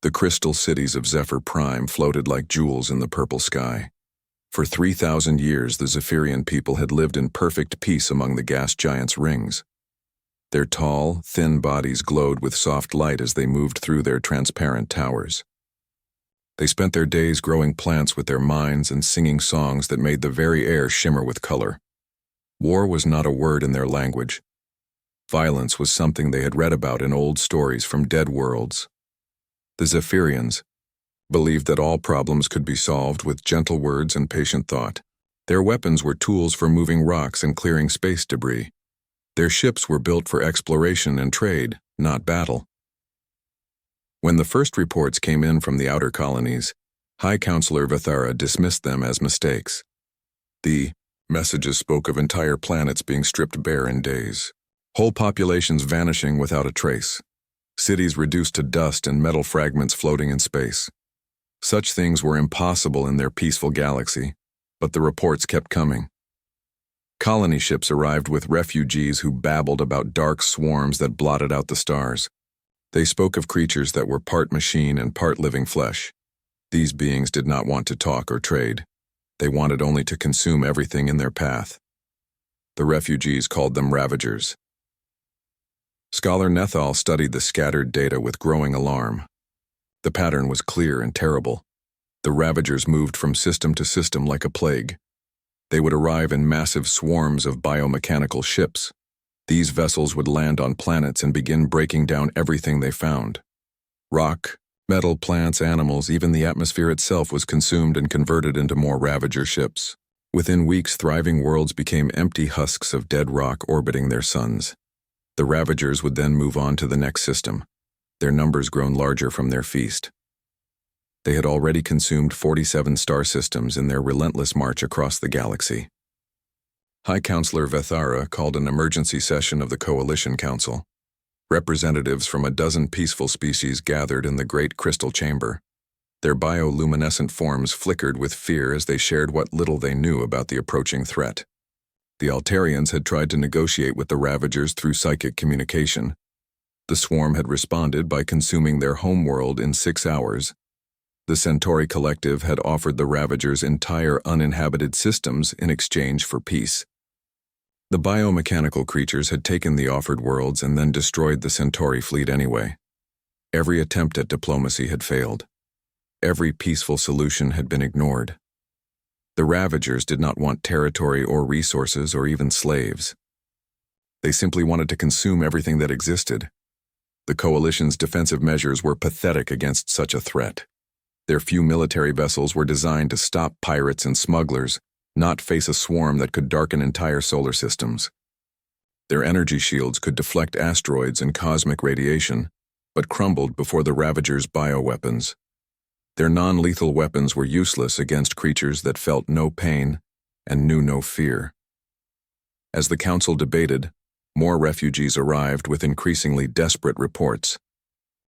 The crystal cities of Zephyr Prime floated like jewels in the purple sky. For 3,000 years, the Zephyrian people had lived in perfect peace among the gas giants' rings. Their tall, thin bodies glowed with soft light as they moved through their transparent towers. They spent their days growing plants with their minds and singing songs that made the very air shimmer with color. War was not a word in their language. Violence was something they had read about in old stories from dead worlds. The Zephyrians believed that all problems could be solved with gentle words and patient thought. Their weapons were tools for moving rocks and clearing space debris. Their ships were built for exploration and trade, not battle. When the first reports came in from the outer colonies, High Counselor Vethara dismissed them as mistakes. The messages spoke of entire planets being stripped bare in days, whole populations vanishing without a trace, cities reduced to dust and metal fragments floating in space. Such things were impossible in their peaceful galaxy, but the reports kept coming. Colony ships arrived with refugees who babbled about dark swarms that blotted out the stars. They spoke of creatures that were part machine and part living flesh. These beings did not want to talk or trade. They wanted only to consume everything in their path. The refugees called them Ravagers. Scholar Nethal studied the scattered data with growing alarm. The pattern was clear and terrible. The Ravagers moved from system to system like a plague. They would arrive in massive swarms of biomechanical ships. These vessels would land on planets and begin breaking down everything they found. Rock, metal, plants, animals, even the atmosphere itself was consumed and converted into more Ravager ships. Within weeks, thriving worlds became empty husks of dead rock orbiting their suns. The Ravagers would then move on to the next system, their numbers grown larger from their feast. They had already consumed 47 star systems in their relentless march across the galaxy. High Counselor Vethara called an emergency session of the Coalition Council. Representatives from a dozen peaceful species gathered in the Great Crystal Chamber. Their bioluminescent forms flickered with fear as they shared what little they knew about the approaching threat. The Altarians had tried to negotiate with the Ravagers through psychic communication. The swarm had responded by consuming their homeworld in 6 hours. The Centauri Collective had offered the Ravagers entire uninhabited systems in exchange for peace. The biomechanical creatures had taken the offered worlds and then destroyed the Centauri fleet anyway. Every attempt at diplomacy had failed. Every peaceful solution had been ignored. The Ravagers did not want territory or resources or even slaves. They simply wanted to consume everything that existed. The Coalition's defensive measures were pathetic against such a threat. Their few military vessels were designed to stop pirates and smugglers, not face a swarm that could darken entire solar systems. Their energy shields could deflect asteroids and cosmic radiation, but crumbled before the Ravagers' bioweapons. Their non-lethal weapons were useless against creatures that felt no pain and knew no fear. As the council debated, more refugees arrived with increasingly desperate reports.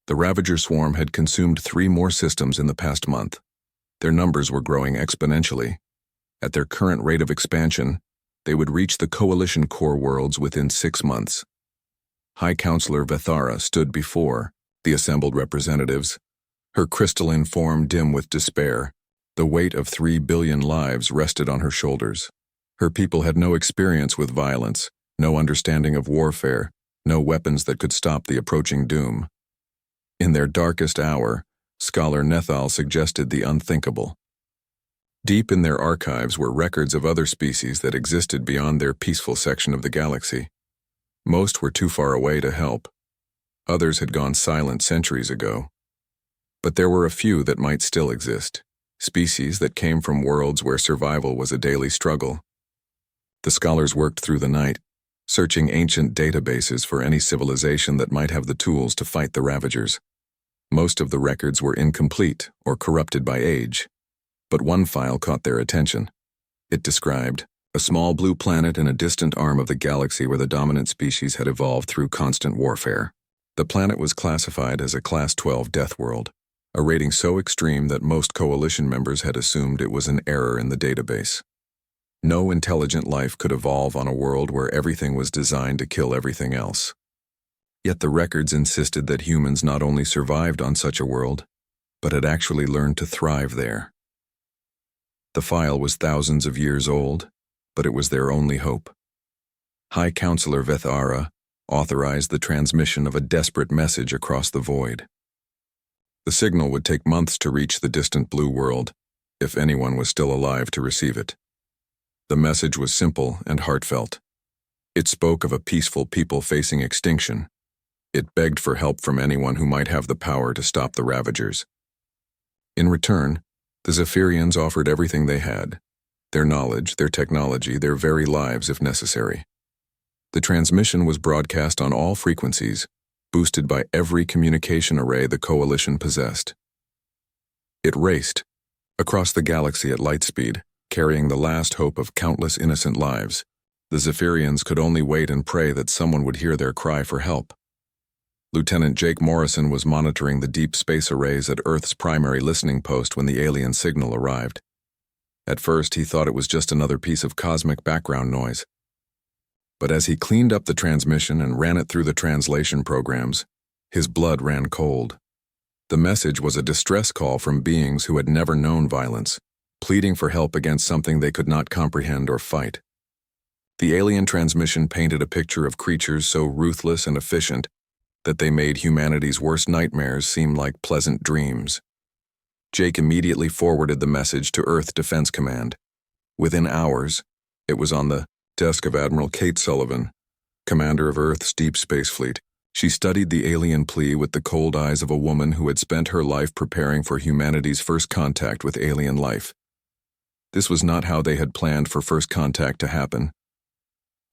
The Ravager swarm had consumed 3 more systems in the past month. Their numbers were growing exponentially. At their current rate of expansion, they would reach the Coalition core worlds within 6 months. High Counselor Vethara stood before the assembled representatives, her crystalline form dim with despair. The weight of 3 billion lives rested on her shoulders. Her people had no experience with violence, no understanding of warfare, no weapons that could stop the approaching doom. In their darkest hour, Scholar Nethal suggested the unthinkable. Deep in their archives were records of other species that existed beyond their peaceful section of the galaxy. Most were too far away to help. Others had gone silent centuries ago. But there were a few that might still exist, species that came from worlds where survival was a daily struggle. The scholars worked through the night, searching ancient databases for any civilization that might have the tools to fight the Ravagers. Most of the records were incomplete or corrupted by age, but one file caught their attention. It described a small blue planet in a distant arm of the galaxy where the dominant species had evolved through constant warfare. The planet was classified as a Class 12 death world, a rating so extreme that most Coalition members had assumed it was an error in the database. No intelligent life could evolve on a world where everything was designed to kill everything else. Yet the records insisted that humans not only survived on such a world, but had actually learned to thrive there. The file was thousands of years old, but it was their only hope. High Counselor Vethara authorized the transmission of a desperate message across the void. The signal would take months to reach the distant blue world, if anyone was still alive to receive it. The message was simple and heartfelt. It spoke of a peaceful people facing extinction. It begged for help from anyone who might have the power to stop the Ravagers. In return, the Zephyrians offered everything they had: their knowledge, their technology, their very lives if necessary. The transmission was broadcast on all frequencies, boosted by every communication array the Coalition possessed. It raced across the galaxy at light speed, carrying the last hope of countless innocent lives. The Zephyrians could only wait and pray that someone would hear their cry for help. Lieutenant Jake Morrison was monitoring the deep space arrays at Earth's primary listening post when the alien signal arrived. At first, he thought it was just another piece of cosmic background noise. But as he cleaned up the transmission and ran it through the translation programs, his blood ran cold. The message was a distress call from beings who had never known violence, pleading for help against something they could not comprehend or fight. The alien transmission painted a picture of creatures so ruthless and efficient that they made humanity's worst nightmares seem like pleasant dreams. Jake immediately forwarded the message to Earth Defense Command. Within hours, it was on the desk of Admiral Kate Sullivan, commander of Earth's Deep Space Fleet. She studied the alien plea with the cold eyes of a woman who had spent her life preparing for humanity's first contact with alien life. This was not how they had planned for first contact to happen.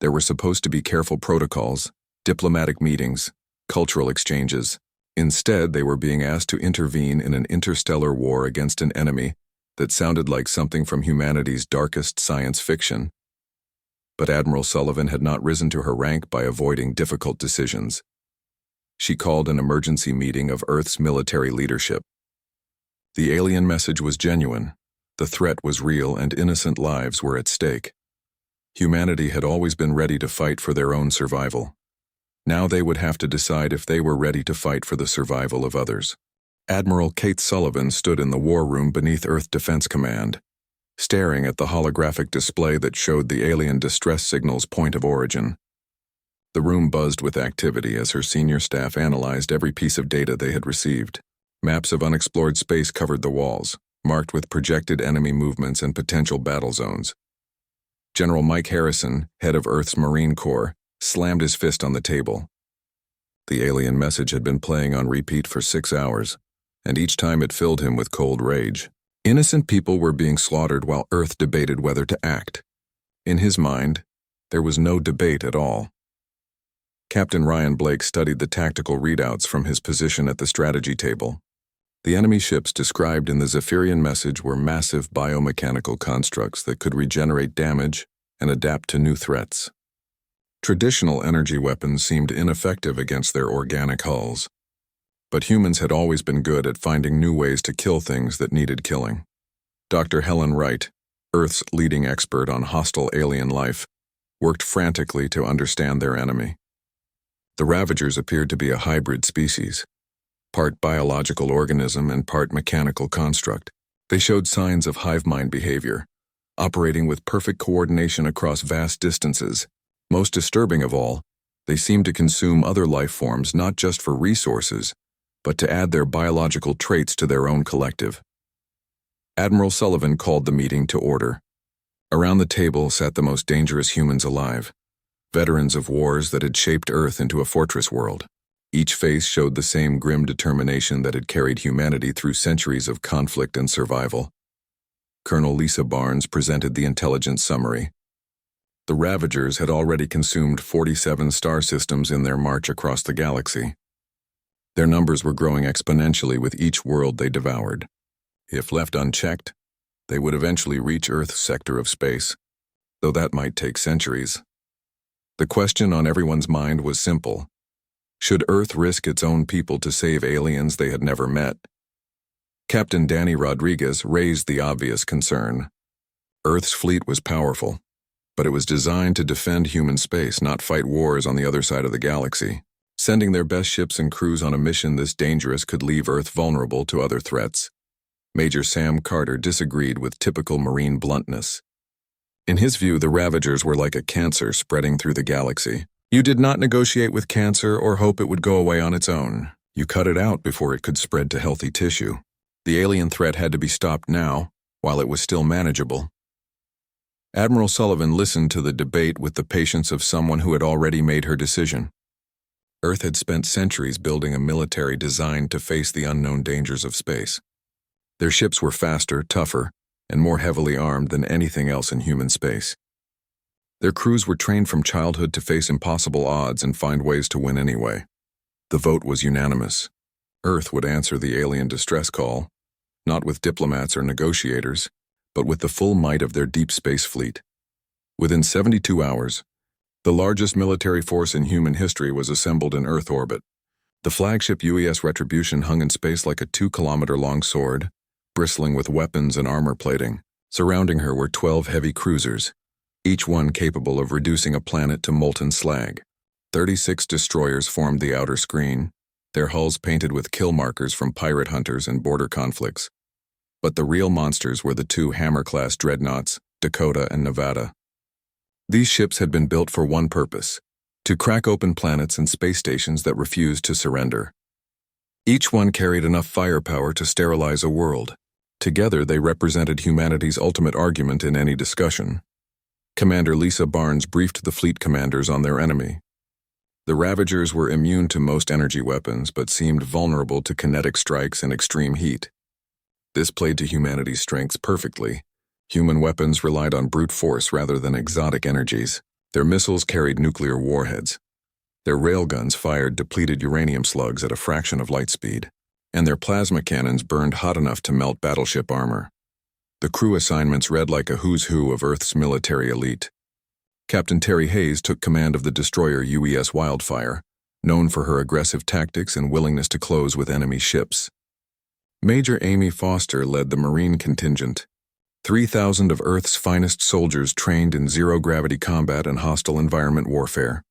There were supposed to be careful protocols, diplomatic meetings, cultural exchanges. Instead, they were being asked to intervene in an interstellar war against an enemy that sounded like something from humanity's darkest science fiction. But Admiral Sullivan had not risen to her rank by avoiding difficult decisions. She called an emergency meeting of Earth's military leadership. The alien message was genuine. The threat was real, and innocent lives were at stake. Humanity had always been ready to fight for their own survival. Now they would have to decide if they were ready to fight for the survival of others. Admiral Kate Sullivan stood in the war room beneath Earth Defense Command, staring at the holographic display that showed the alien distress signal's point of origin. The room buzzed with activity as her senior staff analyzed every piece of data they had received. Maps of unexplored space covered the walls, marked with projected enemy movements and potential battle zones. General Mike Harrison, head of Earth's Marine Corps, slammed his fist on the table. The alien message had been playing on repeat for 6 hours, and each time it filled him with cold rage. Innocent people were being slaughtered while Earth debated whether to act. In his mind, there was no debate at all. Captain Ryan Blake studied the tactical readouts from his position at the strategy table. The enemy ships described in the Zephyrian message were massive biomechanical constructs that could regenerate damage and adapt to new threats. Traditional energy weapons seemed ineffective against their organic hulls. But humans had always been good at finding new ways to kill things that needed killing. Dr. Helen Wright, Earth's leading expert on hostile alien life, worked frantically to understand their enemy. The Ravagers appeared to be a hybrid species, part biological organism and part mechanical construct. They showed signs of hive mind behavior, operating with perfect coordination across vast distances. Most disturbing of all, they seemed to consume other life forms not just for resources, but to add their biological traits to their own collective. Admiral Sullivan called the meeting to order. Around the table sat the most dangerous humans alive, veterans of wars that had shaped Earth into a fortress world. Each face showed the same grim determination that had carried humanity through centuries of conflict and survival. Colonel Lisa Barnes presented the intelligence summary. The Ravagers had already consumed 47 star systems in their march across the galaxy. Their numbers were growing exponentially with each world they devoured. If left unchecked, they would eventually reach Earth's sector of space, though that might take centuries. The question on everyone's mind was simple. Should Earth risk its own people to save aliens they had never met? Captain Danny Rodriguez raised the obvious concern. Earth's fleet was powerful, but it was designed to defend human space, not fight wars on the other side of the galaxy. Sending their best ships and crews on a mission this dangerous could leave Earth vulnerable to other threats. Major Sam Carter disagreed with typical Marine bluntness. In his view, the Ravagers were like a cancer spreading through the galaxy. You did not negotiate with cancer or hope it would go away on its own. You cut it out before it could spread to healthy tissue. The alien threat had to be stopped now, while it was still manageable. Admiral Sullivan listened to the debate with the patience of someone who had already made her decision. Earth had spent centuries building a military designed to face the unknown dangers of space. Their ships were faster, tougher, and more heavily armed than anything else in human space. Their crews were trained from childhood to face impossible odds and find ways to win anyway. The vote was unanimous. Earth would answer the alien distress call, not with diplomats or negotiators, but with the full might of their deep space fleet. Within 72 hours, the largest military force in human history was assembled in Earth orbit. The flagship UES Retribution hung in space like a 2-kilometer-long sword, bristling with weapons and armor plating. Surrounding her were 12 heavy cruisers, each one capable of reducing a planet to molten slag. 36 destroyers formed the outer screen, their hulls painted with kill markers from pirate hunters and border conflicts. But the real monsters were the 2 Hammer-class dreadnoughts, Dakota and Nevada. These ships had been built for one purpose: to crack open planets and space stations that refused to surrender. Each one carried enough firepower to sterilize a world. Together, they represented humanity's ultimate argument in any discussion. Commander Lisa Barnes briefed the fleet commanders on their enemy. The Ravagers were immune to most energy weapons, but seemed vulnerable to kinetic strikes and extreme heat. This played to humanity's strengths perfectly. Human weapons relied on brute force rather than exotic energies. Their missiles carried nuclear warheads. Their railguns fired depleted uranium slugs at a fraction of light speed, and their plasma cannons burned hot enough to melt battleship armor. The crew assignments read like a who's who of Earth's military elite. Captain Terry Hayes took command of the destroyer UES Wildfire, known for her aggressive tactics and willingness to close with enemy ships. Major Amy Foster led the Marine contingent. 3,000 of Earth's finest soldiers trained in zero-gravity combat and hostile environment warfare.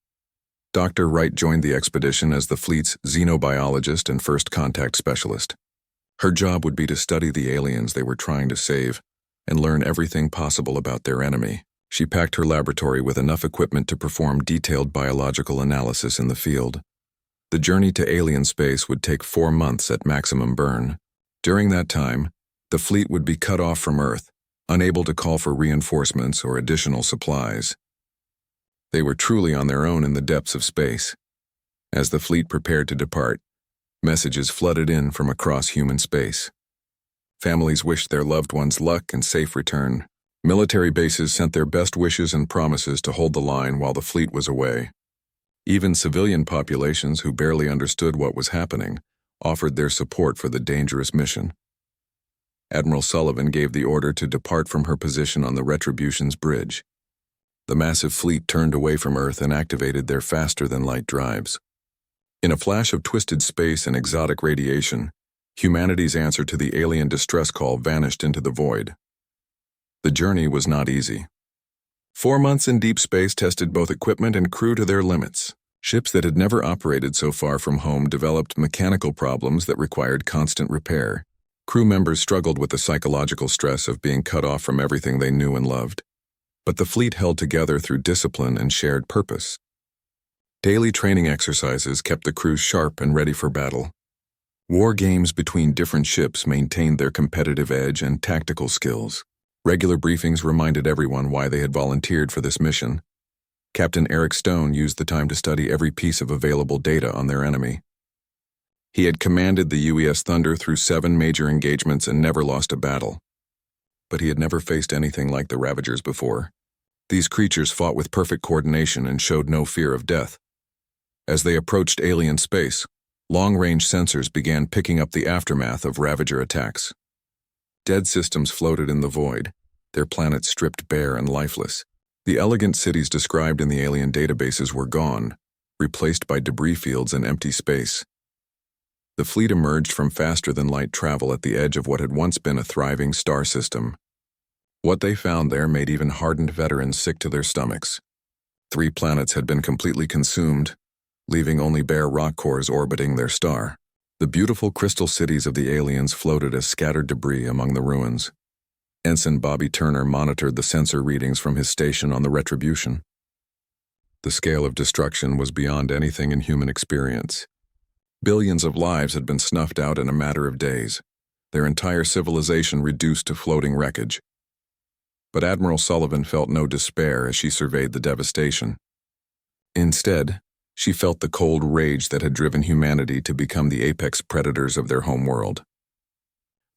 Dr. Wright joined the expedition as the fleet's xenobiologist and first contact specialist. Her job would be to study the aliens they were trying to save and learn everything possible about their enemy. She packed her laboratory with enough equipment to perform detailed biological analysis in the field. The journey to alien space would take 4 months at maximum burn. During that time, the fleet would be cut off from Earth, unable to call for reinforcements or additional supplies. They were truly on their own in the depths of space. As the fleet prepared to depart, messages flooded in from across human space. Families wished their loved ones luck and safe return. Military bases sent their best wishes and promises to hold the line while the fleet was away. Even civilian populations who barely understood what was happening offered their support for the dangerous mission. Admiral Sullivan gave the order to depart from her position on the Retribution's bridge. The massive fleet turned away from Earth and activated their faster-than-light drives. In a flash of twisted space and exotic radiation, humanity's answer to the alien distress call vanished into the void. The journey was not easy. 4 months in deep space tested both equipment and crew to their limits. Ships that had never operated so far from home developed mechanical problems that required constant repair. Crew members struggled with the psychological stress of being cut off from everything they knew and loved. But the fleet held together through discipline and shared purpose. Daily training exercises kept the crews sharp and ready for battle. War games between different ships maintained their competitive edge and tactical skills. Regular briefings reminded everyone why they had volunteered for this mission. Captain Eric Stone used the time to study every piece of available data on their enemy. He had commanded the UES Thunder through 7 major engagements and never lost a battle. But he had never faced anything like the Ravagers before. These creatures fought with perfect coordination and showed no fear of death. As they approached alien space, long-range sensors began picking up the aftermath of Ravager attacks. Dead systems floated in the void, their planets stripped bare and lifeless. The elegant cities described in the alien databases were gone, replaced by debris fields and empty space. The fleet emerged from faster-than-light travel at the edge of what had once been a thriving star system. What they found there made even hardened veterans sick to their stomachs. 3 planets had been completely consumed, leaving only bare rock cores orbiting their star. The beautiful crystal cities of the aliens floated as scattered debris among the ruins. Ensign Bobby Turner monitored the sensor readings from his station on the Retribution. The scale of destruction was beyond anything in human experience. Billions of lives had been snuffed out in a matter of days, their entire civilization reduced to floating wreckage. But Admiral Sullivan felt no despair as she surveyed the devastation. Instead, she felt the cold rage that had driven humanity to become the apex predators of their homeworld.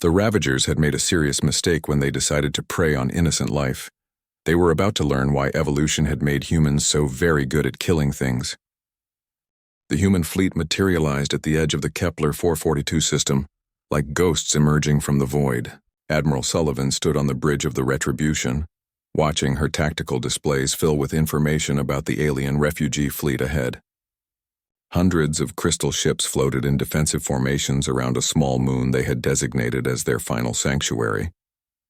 The Ravagers had made a serious mistake when they decided to prey on innocent life. They were about to learn why evolution had made humans so very good at killing things. The human fleet materialized at the edge of the Kepler 442 system, like ghosts emerging from the void. Admiral Sullivan stood on the bridge of the Retribution, watching her tactical displays fill with information about the alien refugee fleet ahead. Hundreds of crystal ships floated in defensive formations around a small moon they had designated as their final sanctuary.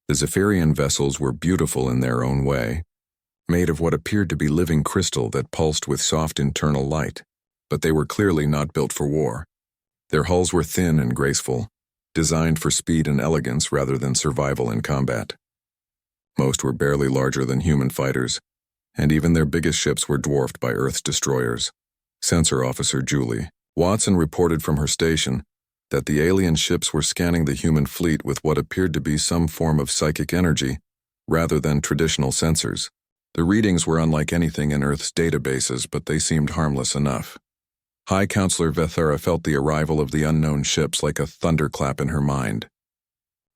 The Zephyrian vessels were beautiful in their own way, made of what appeared to be living crystal that pulsed with soft internal light, but they were clearly not built for war. Their hulls were thin and graceful, designed for speed and elegance rather than survival in combat. Most were barely larger than human fighters, and even their biggest ships were dwarfed by Earth's destroyers. Sensor Officer Julie Watson reported from her station that the alien ships were scanning the human fleet with what appeared to be some form of psychic energy, rather than traditional sensors. The readings were unlike anything in Earth's databases, but they seemed harmless enough. High Counselor Vethara felt the arrival of the unknown ships like a thunderclap in her mind.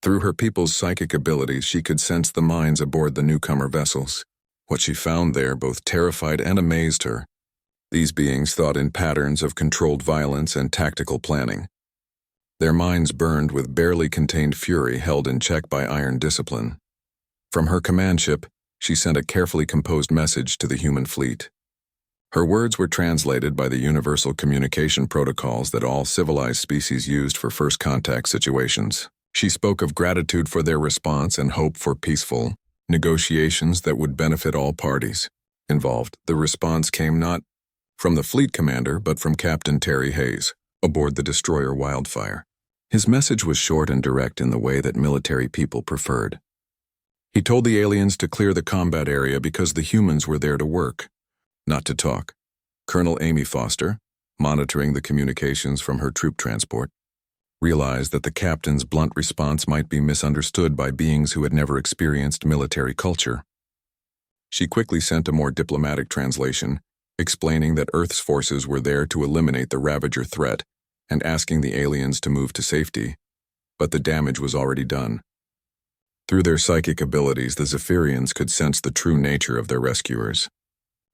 Through her people's psychic abilities, she could sense the minds aboard the newcomer vessels. What she found there both terrified and amazed her. These beings thought in patterns of controlled violence and tactical planning. Their minds burned with barely contained fury held in check by iron discipline. From her command ship, she sent a carefully composed message to the human fleet. Her words were translated by the universal communication protocols that all civilized species used for first contact situations. She spoke of gratitude for their response and hope for peaceful negotiations that would benefit all parties involved. The response came not from the fleet commander, but from Captain Terry Hayes, aboard the destroyer Wildfire. His message was short and direct in the way that military people preferred. He told the aliens to clear the combat area because the humans were there to work, not to talk. Colonel Amy Foster, monitoring the communications from her troop transport, realized that the captain's blunt response might be misunderstood by beings who had never experienced military culture. She quickly sent a more diplomatic translation, explaining that Earth's forces were there to eliminate the Ravager threat and asking the aliens to move to safety, but the damage was already done. Through their psychic abilities, the Zephyrians could sense the true nature of their rescuers.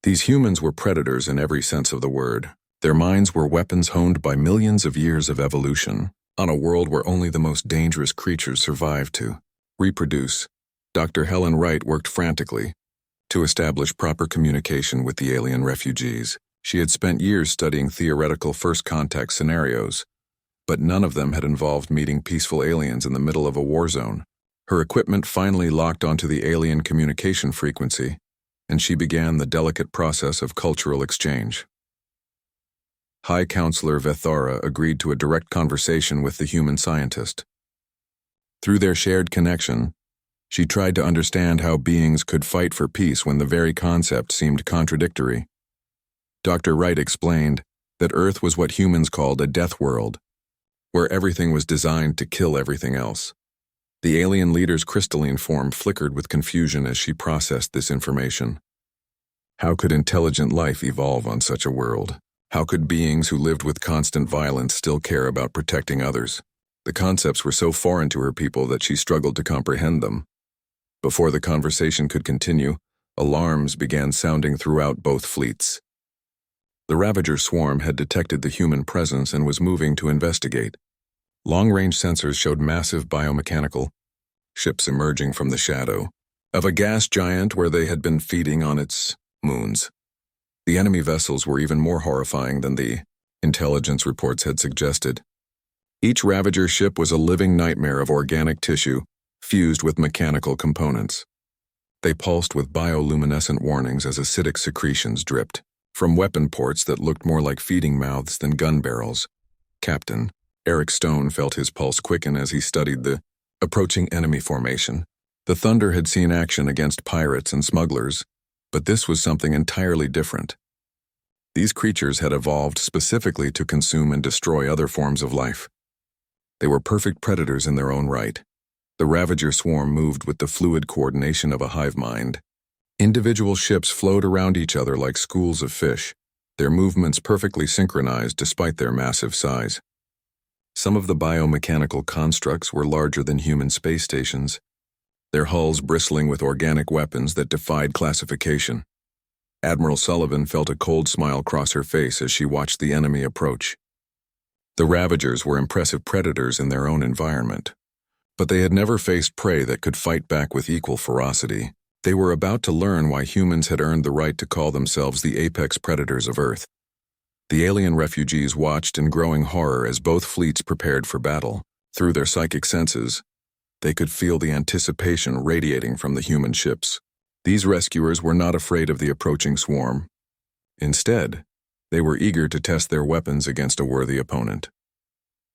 These humans were predators in every sense of the word. Their minds were weapons honed by millions of years of evolution, on a world where only the most dangerous creatures survived to reproduce. Dr. Helen Wright worked frantically to establish proper communication with the alien refugees. She had spent years studying theoretical first contact scenarios, but none of them had involved meeting peaceful aliens in the middle of a war zone. Her equipment finally locked onto the alien communication frequency, and she began the delicate process of cultural exchange. High Counselor Vethara agreed to a direct conversation with the human scientist. Through their shared connection, she tried to understand how beings could fight for peace when the very concept seemed contradictory. Dr. Wright explained that Earth was what humans called a death world, where everything was designed to kill everything else. The alien leader's crystalline form flickered with confusion as she processed this information. How could intelligent life evolve on such a world? How could beings who lived with constant violence still care about protecting others? The concepts were so foreign to her people that she struggled to comprehend them. Before the conversation could continue, alarms began sounding throughout both fleets. The Ravager swarm had detected the human presence and was moving to investigate. Long-range sensors showed massive biomechanical ships emerging from the shadow of a gas giant where they had been feeding on its moons. The enemy vessels were even more horrifying than the intelligence reports had suggested. Each Ravager ship was a living nightmare of organic tissue, fused with mechanical components. They pulsed with bioluminescent warnings as acidic secretions dripped from weapon ports that looked more like feeding mouths than gun barrels. Captain Eric Stone felt his pulse quicken as he studied the approaching enemy formation. The Thunder had seen action against pirates and smugglers, but this was something entirely different. These creatures had evolved specifically to consume and destroy other forms of life. They were perfect predators in their own right. The Ravager swarm moved with the fluid coordination of a hive mind. Individual ships flowed around each other like schools of fish, their movements perfectly synchronized despite their massive size. Some of the biomechanical constructs were larger than human space stations, their hulls bristling with organic weapons that defied classification. Admiral Sullivan felt a cold smile cross her face as she watched the enemy approach. The Ravagers were impressive predators in their own environment, but they had never faced prey that could fight back with equal ferocity. They were about to learn why humans had earned the right to call themselves the apex predators of Earth. The alien refugees watched in growing horror as both fleets prepared for battle. Through their psychic senses, they could feel the anticipation radiating from the human ships. These rescuers were not afraid of the approaching swarm. Instead, they were eager to test their weapons against a worthy opponent.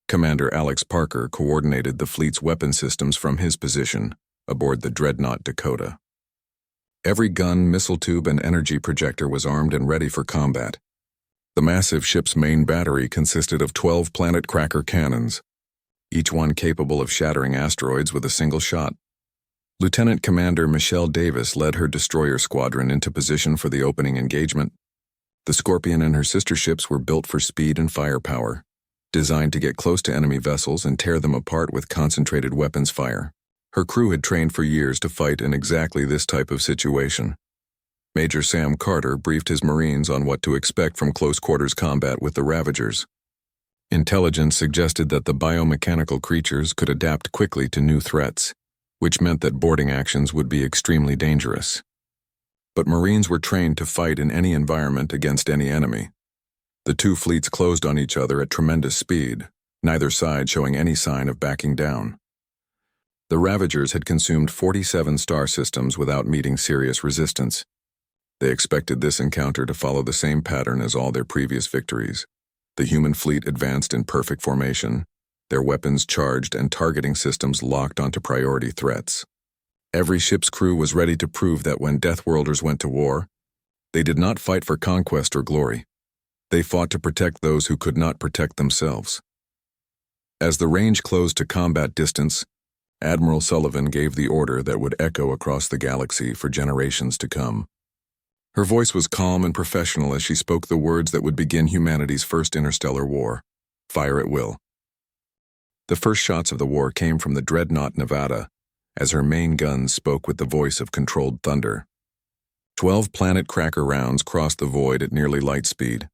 Commander Alex Parker coordinated the fleet's weapon systems from his position aboard the dreadnought Dakota. Every gun, missile tube, and energy projector was armed and ready for combat. The massive ship's main battery consisted of 12 planet cracker cannons, each one capable of shattering asteroids with a single shot. Lieutenant Commander Michelle Davis led her destroyer squadron into position for the opening engagement. The Scorpion and her sister ships were built for speed and firepower, designed to get close to enemy vessels and tear them apart with concentrated weapons fire. Her crew had trained for years to fight in exactly this type of situation. Major Sam Carter briefed his Marines on what to expect from close-quarters combat with the Ravagers. Intelligence suggested that the biomechanical creatures could adapt quickly to new threats, which meant that boarding actions would be extremely dangerous. But Marines were trained to fight in any environment against any enemy. The two fleets closed on each other at tremendous speed, neither side showing any sign of backing down. The Ravagers had consumed 47 star systems without meeting serious resistance. They expected this encounter to follow the same pattern as all their previous victories. The human fleet advanced in perfect formation, their weapons charged and targeting systems locked onto priority threats. Every ship's crew was ready to prove that when Deathworlders went to war, they did not fight for conquest or glory. They fought to protect those who could not protect themselves. As the range closed to combat distance, Admiral Sullivan gave the order that would echo across the galaxy for generations to come. Her voice was calm and professional as she spoke the words that would begin humanity's first interstellar war. Fire at will. The first shots of the war came from the dreadnought Nevada, as her main guns spoke with the voice of controlled thunder. 12 planet cracker rounds crossed the void at nearly light speed,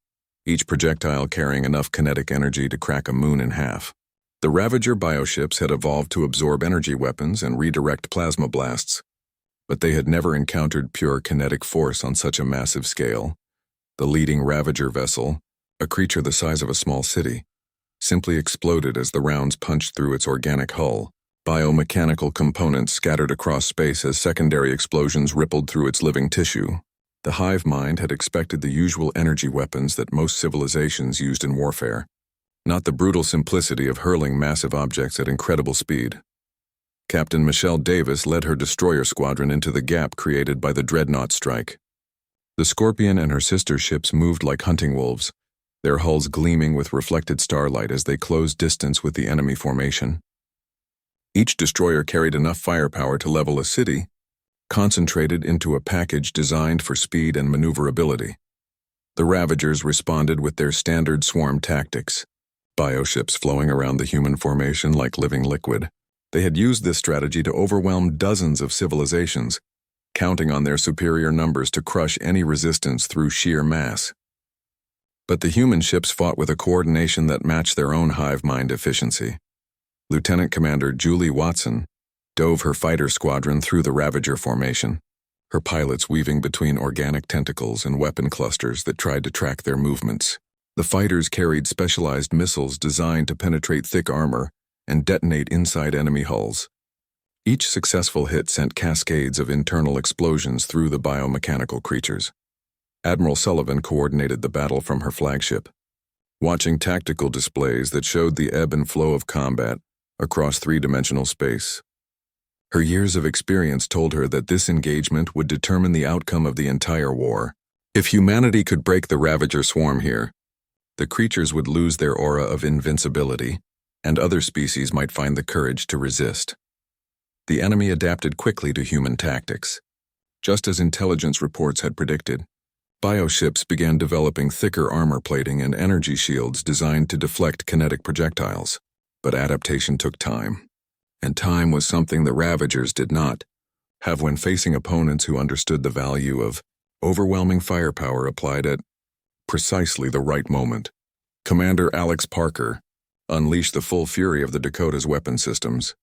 each projectile carrying enough kinetic energy to crack a moon in half. The Ravager bioships had evolved to absorb energy weapons and redirect plasma blasts, but they had never encountered pure kinetic force on such a massive scale. The leading Ravager vessel, a creature the size of a small city, simply exploded as the rounds punched through its organic hull. Biomechanical components scattered across space as secondary explosions rippled through its living tissue. The hive mind had expected the usual energy weapons that most civilizations used in warfare, not the brutal simplicity of hurling massive objects at incredible speed. Captain Michelle Davis led her destroyer squadron into the gap created by the dreadnought strike. The Scorpion and her sister ships moved like hunting wolves, their hulls gleaming with reflected starlight as they closed distance with the enemy formation. Each destroyer carried enough firepower to level a city, concentrated into a package designed for speed and maneuverability. The Ravagers responded with their standard swarm tactics, bioships flowing around the human formation like living liquid. They had used this strategy to overwhelm dozens of civilizations, counting on their superior numbers to crush any resistance through sheer mass. But the human ships fought with a coordination that matched their own hive mind efficiency. Lieutenant Commander Julie Watson dove her fighter squadron through the Ravager formation, her pilots weaving between organic tentacles and weapon clusters that tried to track their movements. The fighters carried specialized missiles designed to penetrate thick armor and detonate inside enemy hulls. Each successful hit sent cascades of internal explosions through the biomechanical creatures. Admiral Sullivan coordinated the battle from her flagship, watching tactical displays that showed the ebb and flow of combat across three-dimensional space. Her years of experience told her that this engagement would determine the outcome of the entire war. If humanity could break the Ravager swarm here, the creatures would lose their aura of invincibility, and other species might find the courage to resist. The enemy adapted quickly to human tactics. Just as intelligence reports had predicted, bioships began developing thicker armor plating and energy shields designed to deflect kinetic projectiles. But adaptation took time, and time was something the Ravagers did not have when facing opponents who understood the value of overwhelming firepower applied at precisely the right moment. Commander Alex Parker unleashed the full fury of the Dakota's weapon systems.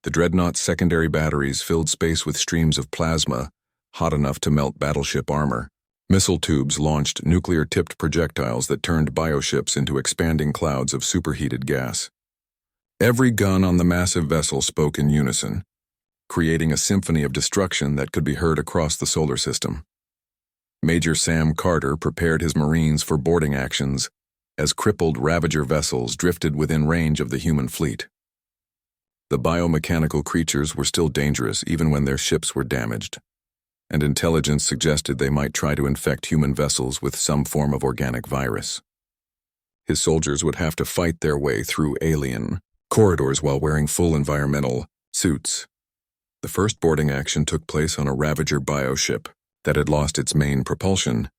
The Dreadnought's secondary batteries filled space with streams of plasma, hot enough to melt battleship armor. Missile tubes launched nuclear-tipped projectiles that turned bioships into expanding clouds of superheated gas. Every gun on the massive vessel spoke in unison, creating a symphony of destruction that could be heard across the solar system. Major Sam Carter prepared his Marines for boarding actions as crippled Ravager vessels drifted within range of the human fleet. The biomechanical creatures were still dangerous even when their ships were damaged, and intelligence suggested they might try to infect human vessels with some form of organic virus. His soldiers would have to fight their way through alien corridors while wearing full environmental suits. The first boarding action took place on a Ravager bioship that had lost its main propulsion,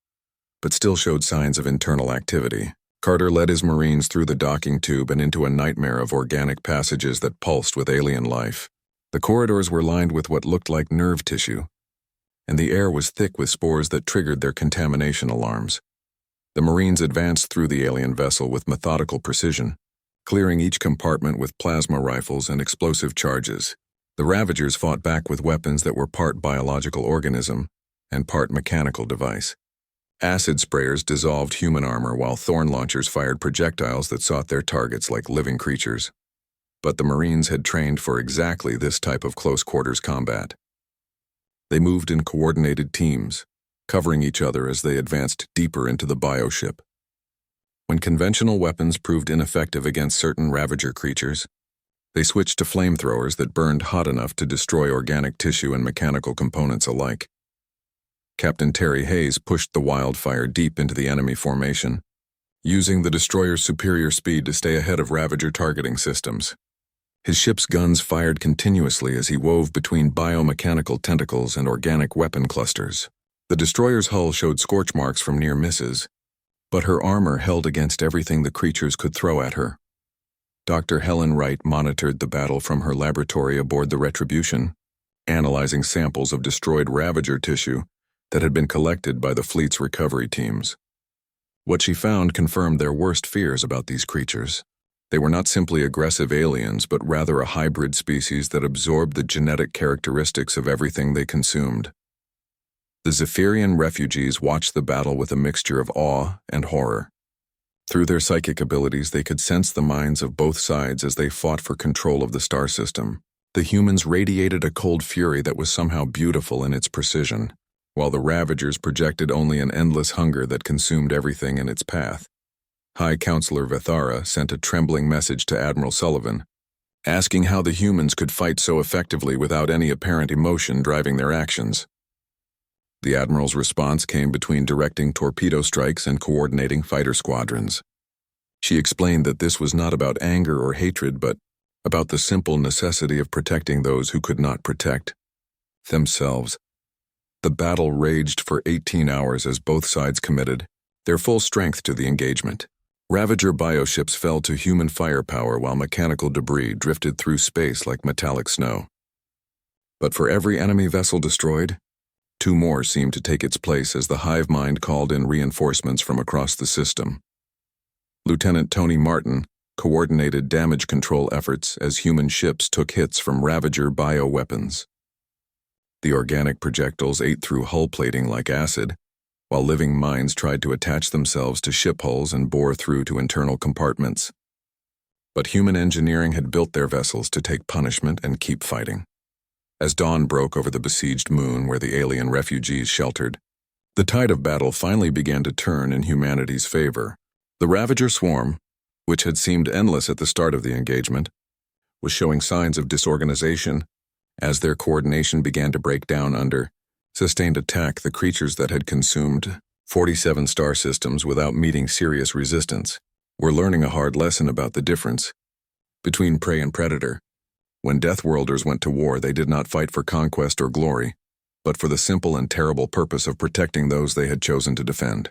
but still showed signs of internal activity. Carter led his Marines through the docking tube and into a nightmare of organic passages that pulsed with alien life. The corridors were lined with what looked like nerve tissue, and the air was thick with spores that triggered their contamination alarms. The Marines advanced through the alien vessel with methodical precision, clearing each compartment with plasma rifles and explosive charges. The Ravagers fought back with weapons that were part biological organism and part mechanical device. Acid sprayers dissolved human armor while thorn launchers fired projectiles that sought their targets like living creatures. But the Marines had trained for exactly this type of close-quarters combat. They moved in coordinated teams, covering each other as they advanced deeper into the bioship. When conventional weapons proved ineffective against certain Ravager creatures, they switched to flamethrowers that burned hot enough to destroy organic tissue and mechanical components alike. Captain Terry Hayes pushed the wildfire deep into the enemy formation, using the destroyer's superior speed to stay ahead of Ravager targeting systems. His ship's guns fired continuously as he wove between biomechanical tentacles and organic weapon clusters. The destroyer's hull showed scorch marks from near misses, but her armor held against everything the creatures could throw at her. Dr. Helen Wright monitored the battle from her laboratory aboard the Retribution, analyzing samples of destroyed Ravager tissue that had been collected by the fleet's recovery teams. What she found confirmed their worst fears about these creatures. They were not simply aggressive aliens, but rather a hybrid species that absorbed the genetic characteristics of everything they consumed. The Zephyrian refugees watched the battle with a mixture of awe and horror. Through their psychic abilities, they could sense the minds of both sides as they fought for control of the star system. The humans radiated a cold fury that was somehow beautiful in its precision, while the Ravagers projected only an endless hunger that consumed everything in its path. High Counselor Vethara sent a trembling message to Admiral Sullivan, asking how the humans could fight so effectively without any apparent emotion driving their actions. The Admiral's response came between directing torpedo strikes and coordinating fighter squadrons. She explained that this was not about anger or hatred, but about the simple necessity of protecting those who could not protect themselves. The battle raged for 18 hours as both sides committed their full strength to the engagement. Ravager bioships fell to human firepower while mechanical debris drifted through space like metallic snow. But for every enemy vessel destroyed, 2 more seemed to take its place as the hive mind called in reinforcements from across the system. Lieutenant Tony Martin coordinated damage control efforts as human ships took hits from Ravager bioweapons. The organic projectiles ate through hull plating like acid, while living minds tried to attach themselves to ship hulls and bore through to internal compartments. But human engineering had built their vessels to take punishment and keep fighting. As dawn broke over the besieged moon where the alien refugees sheltered, The tide of battle finally began to turn in humanity's favor. The Ravager swarm, which had seemed endless at the start of the engagement, was showing signs of disorganization as their coordination began to break down under sustained attack. The creatures that had consumed 47 star systems without meeting serious resistance were learning a hard lesson about the difference between prey and predator. When Deathworlders went to war, they did not fight for conquest or glory, but for the simple and terrible purpose of protecting those they had chosen to defend.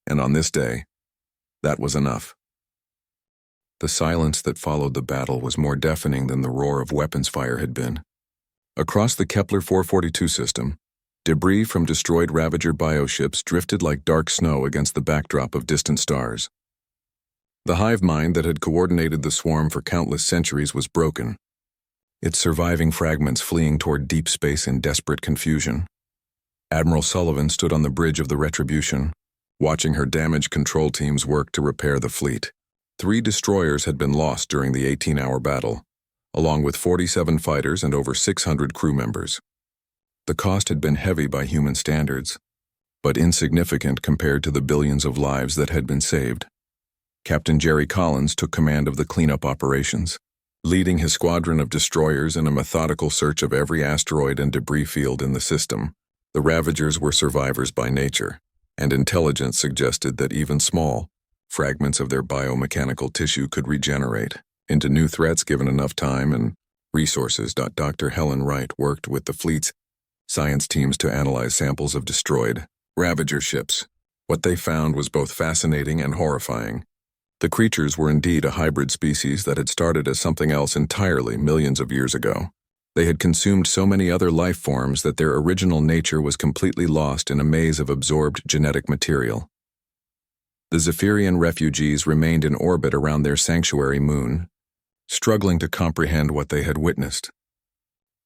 And on this day, that was enough. The silence that followed the battle was more deafening than the roar of weapons fire had been. Across the Kepler 442 system, debris from destroyed Ravager bioships drifted like dark snow against the backdrop of distant stars. The hive mind that had coordinated the swarm for countless centuries was broken, its surviving fragments fleeing toward deep space in desperate confusion. Admiral Sullivan stood on the bridge of the Retribution, watching her damage control teams work to repair the fleet. 3 destroyers had been lost during the 18-hour battle, along with 47 fighters and over 600 crew members. The cost had been heavy by human standards, but insignificant compared to the billions of lives that had been saved. Captain Jerry Collins took command of the cleanup operations, leading his squadron of destroyers in a methodical search of every asteroid and debris field in the system. The Ravagers were survivors by nature, and intelligence suggested that even small fragments of their biomechanical tissue could regenerate into new threats given enough time and resources. Dr. Helen Wright worked with the fleet's science teams to analyze samples of destroyed Ravager ships. What they found was both fascinating and horrifying. The creatures were indeed a hybrid species that had started as something else entirely millions of years ago. They had consumed so many other life forms that their original nature was completely lost in a maze of absorbed genetic material. The Zephyrian refugees remained in orbit around their sanctuary moon, struggling to comprehend what they had witnessed.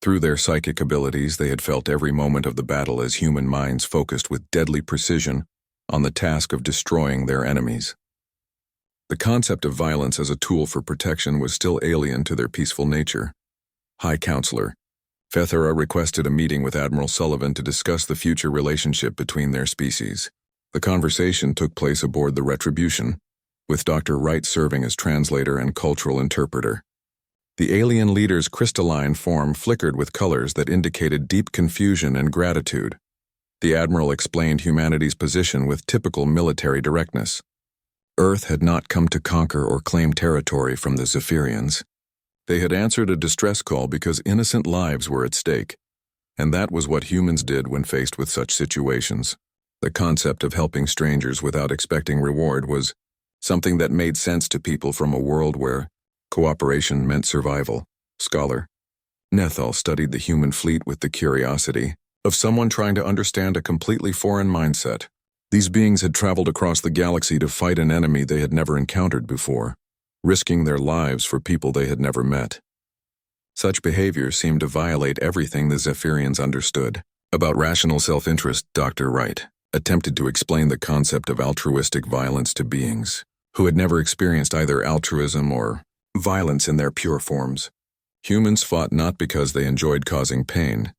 Through their psychic abilities, they had felt every moment of the battle as human minds focused with deadly precision on the task of destroying their enemies. The concept of violence as a tool for protection was still alien to their peaceful nature. High Counselor Fethera requested a meeting with Admiral Sullivan to discuss the future relationship between their species. The conversation took place aboard the Retribution, with Dr. Wright serving as translator and cultural interpreter. The alien leader's crystalline form flickered with colors that indicated deep confusion and gratitude. The Admiral explained humanity's position with typical military directness. Earth had not come to conquer or claim territory from the Zephyrians. They had answered a distress call because innocent lives were at stake, and that was what humans did when faced with such situations. The concept of helping strangers without expecting reward was something that made sense to people from a world where cooperation meant survival. Scholar Nethal studied the human fleet with the curiosity of someone trying to understand a completely foreign mindset. These beings had traveled across the galaxy to fight an enemy they had never encountered before, risking their lives for people they had never met. Such behavior seemed to violate everything the Zephyrians understood about rational self-interest. Dr. Wright attempted to explain the concept of altruistic violence to beings who had never experienced either altruism or violence in their pure forms. Humans fought not because they enjoyed causing pain,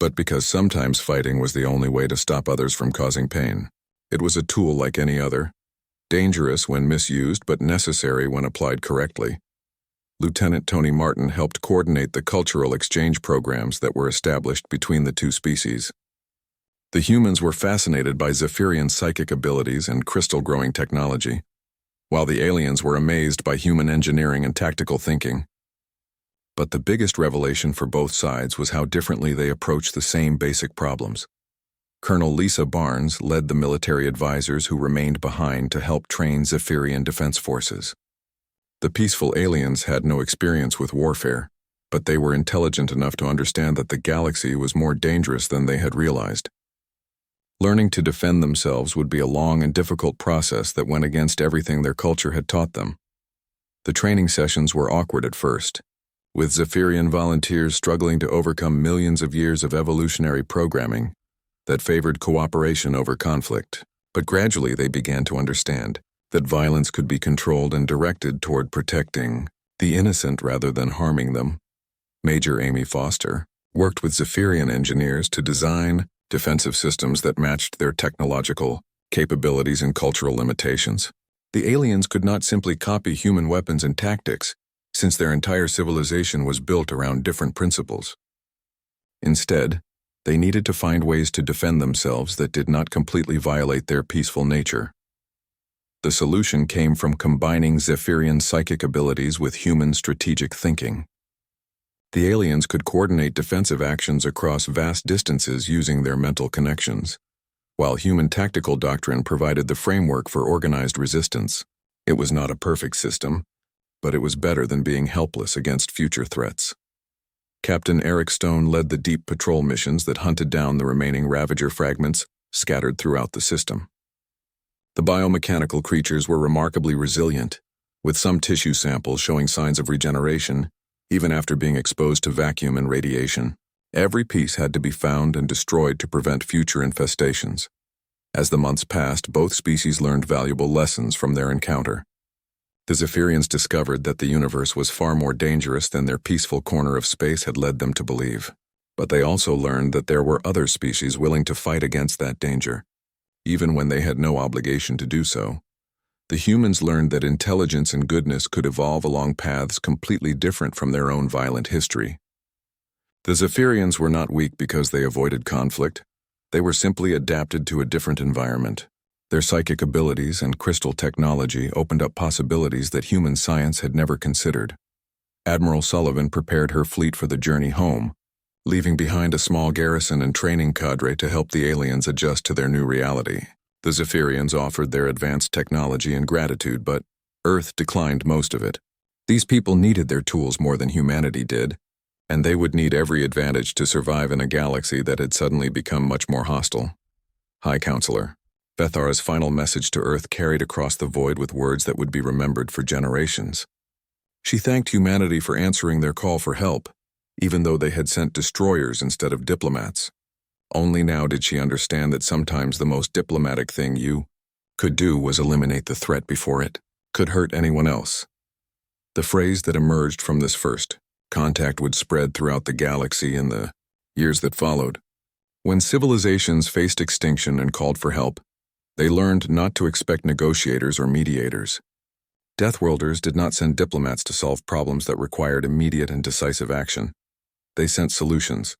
but because sometimes fighting was the only way to stop others from causing pain. It was a tool like any other, dangerous when misused but necessary when applied correctly. Lieutenant Tony Martin helped coordinate the cultural exchange programs that were established between the two species. The humans were fascinated by Zephyrian psychic abilities and crystal-growing technology, while the aliens were amazed by human engineering and tactical thinking. But the biggest revelation for both sides was how differently they approached the same basic problems. Colonel Lisa Barnes led the military advisors who remained behind to help train Zephyrian defense forces. The peaceful aliens had no experience with warfare, but they were intelligent enough to understand that the galaxy was more dangerous than they had realized. Learning to defend themselves would be a long and difficult process that went against everything their culture had taught them. The training sessions were awkward at first, with Zephyrian volunteers struggling to overcome millions of years of evolutionary programming that favored cooperation over conflict. But gradually they began to understand that violence could be controlled and directed toward protecting the innocent rather than harming them. Major Amy Foster worked with Zephyrian engineers to design, defensive systems that matched their technological capabilities and cultural limitations. The aliens could not simply copy human weapons and tactics, since their entire civilization was built around different principles. Instead, they needed to find ways to defend themselves that did not completely violate their peaceful nature. The solution came from combining Zephyrian psychic abilities with human strategic thinking. The aliens could coordinate defensive actions across vast distances using their mental connections, while human tactical doctrine provided the framework for organized resistance. It was not a perfect system, but it was better than being helpless against future threats. Captain Eric Stone led the deep patrol missions that hunted down the remaining Ravager fragments scattered throughout the system. The biomechanical creatures were remarkably resilient, with some tissue samples showing signs of regeneration, even after being exposed to vacuum and radiation. Every piece had to be found and destroyed to prevent future infestations. As the months passed, both species learned valuable lessons from their encounter. The Zephyrians discovered that the universe was far more dangerous than their peaceful corner of space had led them to believe. But they also learned that there were other species willing to fight against that danger, even when they had no obligation to do so. The humans learned that intelligence and goodness could evolve along paths completely different from their own violent history. The Zephyrians were not weak because they avoided conflict. They were simply adapted to a different environment. Their psychic abilities and crystal technology opened up possibilities that human science had never considered. Admiral Sullivan prepared her fleet for the journey home, leaving behind a small garrison and training cadre to help the aliens adjust to their new reality. The Zephyrians offered their advanced technology and gratitude, but Earth declined most of it. These people needed their tools more than humanity did, and they would need every advantage to survive in a galaxy that had suddenly become much more hostile. High Counselor, Bethar's final message to Earth carried across the void with words that would be remembered for generations. She thanked humanity for answering their call for help, even though they had sent destroyers instead of diplomats. Only now did she understand that sometimes the most diplomatic thing you could do was eliminate the threat before it could hurt anyone else. The phrase that emerged from this first contact would spread throughout the galaxy in the years that followed. When civilizations faced extinction and called for help, they learned not to expect negotiators or mediators. Deathworlders did not send diplomats to solve problems that required immediate and decisive action. They sent solutions,